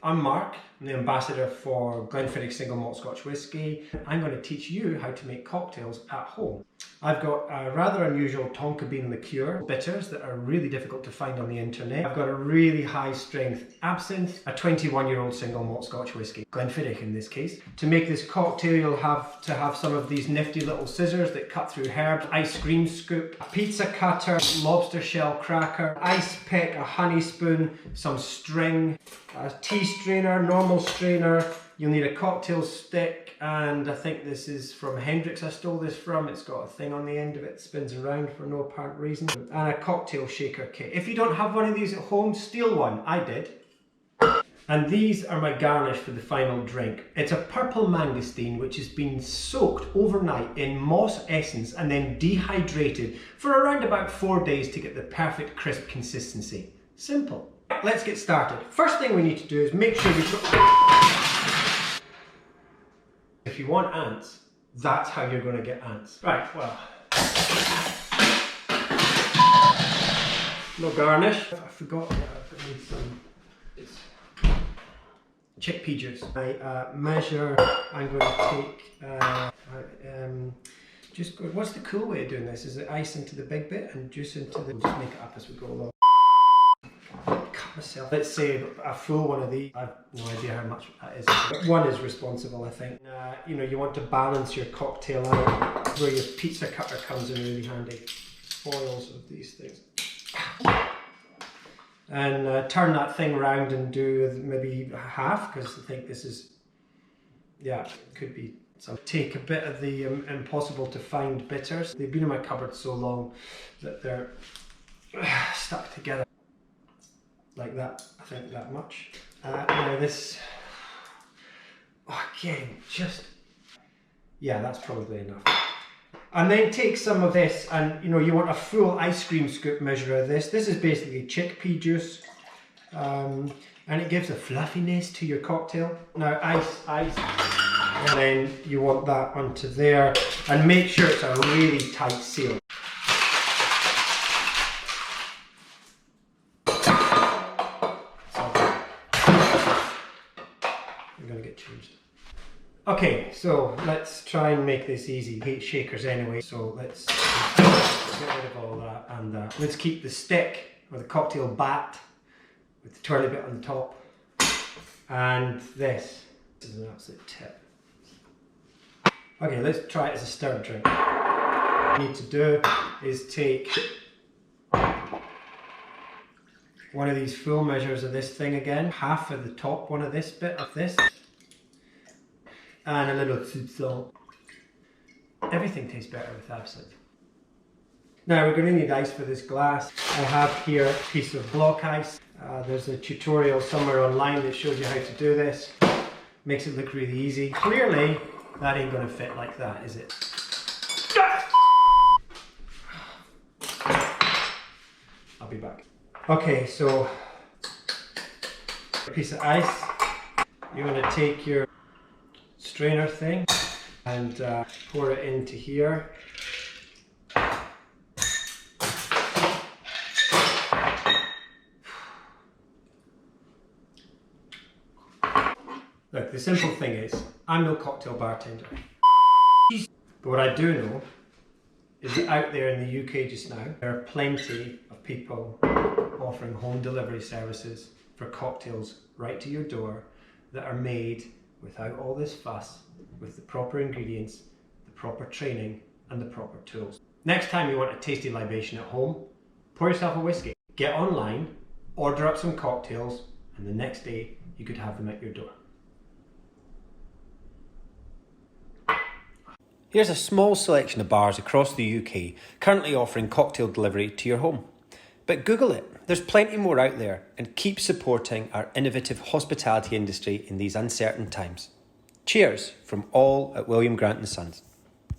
I'm Mark, I'm the ambassador for Glenfiddich single malt Scotch whisky. I'm going to teach you how to make cocktails at home. I've got a rather unusual tonka bean liqueur bitters that are really difficult to find on the internet. I've got a really high strength absinthe, a 21-year-old single malt Scotch whisky, Glenfiddich in this case. To make this cocktail you'll have to have some of these nifty little scissors that cut through herbs, ice cream scoop, a pizza cutter, lobster shell cracker, ice pick, a honey spoon, some string, a tea strainer, normal strainer. You'll need a cocktail stick, and I think this is from Hendrix I stole this from. It's got a thing on the end of it, spins around for no apparent reason. And a cocktail shaker kit. If you don't have one of these at home, steal one. I did. And these are my garnish for the final drink. It's a purple mangosteen which has been soaked overnight in moss essence and then dehydrated for around about 4 days to get the perfect crisp consistency. Simple. Let's get started. First thing we need to do is make sure we if you want ants, that's how you're going to get ants. Right, well, no garnish. I forgot that I need some chickpea juice. I measure, I'm going to take, what's the cool way of doing this? Is it ice into the big bit and juice into the, we'll just make it up as we go along. Cut myself. Let's say a full one of these. I've no idea how much that is, but one is responsible, I think. You know, you want to balance your cocktail out, where your pizza cutter comes in really handy. Foils of these things. And turn that thing around and do maybe half, because I think this is, yeah, it could be some. Take a bit of the impossible to find bitters. They've been in my cupboard so long that they're stuck together. Like that, I think that much. Now this, again, just, yeah, that's probably enough. And then take some of this, and you know, you want a full ice cream scoop measure of this. This is basically chickpea juice, and it gives a fluffiness to your cocktail. Now ice, and then you want that onto there, and make sure it's a really tight seal. Okay, so let's try and make this easy. I hate shakers anyway, so let's get rid of all that and that. Let's keep the stick or the cocktail bat with the twirly bit on the top, and this is an absolute tip. Okay, let's try it as a stirred drink. What you need to do is take one of these full measures of this thing again, half of the top one of this bit of this, and a little salt. Everything tastes better with absinthe. Now we're going to need ice for this glass. I have here a piece of block ice. There's a tutorial somewhere online that shows you how to do this. Makes it look really easy. Clearly, that ain't going to fit like that, is it? I'll be back. Okay, so a piece of ice. You're going to take your strainer thing and pour it into here. Look, the simple thing is, I'm no cocktail bartender. But what I do know is that out there in the UK just now, there are plenty of people offering home delivery services for cocktails right to your door that are made without all this fuss, with the proper ingredients, the proper training, and the proper tools. Next time you want a tasty libation at home, pour yourself a whiskey. Get online, order up some cocktails, and the next day you could have them at your door. Here's a small selection of bars across the UK currently offering cocktail delivery to your home. But Google it, there's plenty more out there, and keep supporting our innovative hospitality industry in these uncertain times. Cheers from all at William Grant & Sons.